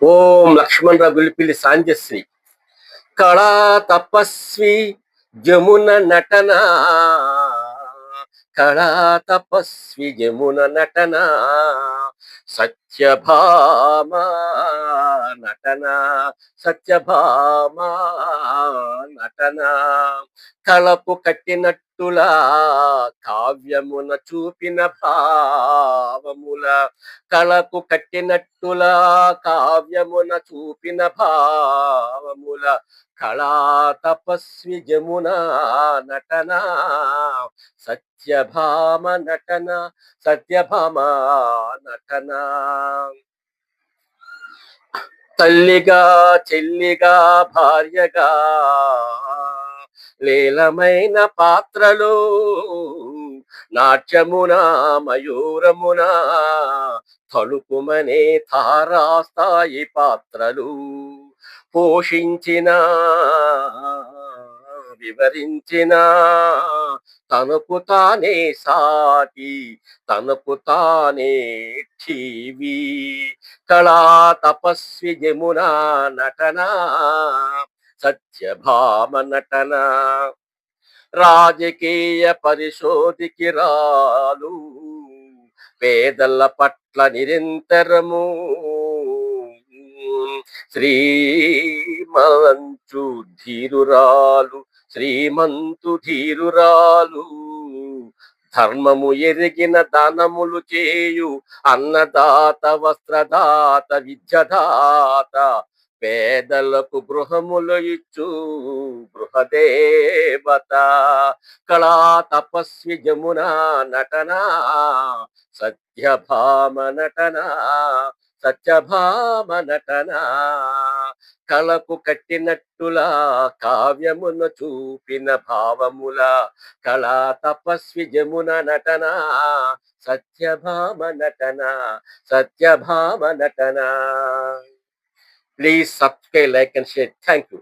ఓం లక్ష్మణరావు గులిపిల్లి సాంజశ్రీ. కళా తపస్వి జమున నటన, కళా తపస్వి జమున నటన, సత్యభామ నటన, సత్యభామ నటన, కళపు కట్టినట్టులా కావ్యమున చూపిన భావముల, కళకు కట్టినట్టులా కావ్యమున చూపిన భావముల, కళా తపస్వి జమునా నటన, సత్యభామ నటన, సత్యభామ నటన. తల్లిగా చెల్లిగా భార్యగా లీలమైన పాత్రలు, నాట్యమున మయూరమున తలుపుమనే తారాస్థాయి పాత్రలు, పోషించిన వివరించిన తనకు తానే సాటి, తనకు తానే టీవీ. కళా తపస్వి జమునా నటన, సత్యభామ నటన, రాజకీయ పరిశోధికి రాలు, పేదల పట్ల నిరంతరము శ్రీమంతు ధీరురాలు, శ్రీమంతు ధీరురాలు, ధర్మము ఎరిగిన దానములు చేయు అన్నదాత, వస్త్రదాత, విద్యదాత, పేదలకు గృహములు ఇచ్చు గృహదేవత. కళా తపస్వి జమునా నటన, సత్యభామ నటన, సత్యభామ నటన, కళకు కట్టినట్టులా కావ్యమును చూపిన భావముల, కళా తపస్వి జమున నటన, సత్యభామ నటన, సత్యభామ నటన. Please subscribe, like and share. Thank you.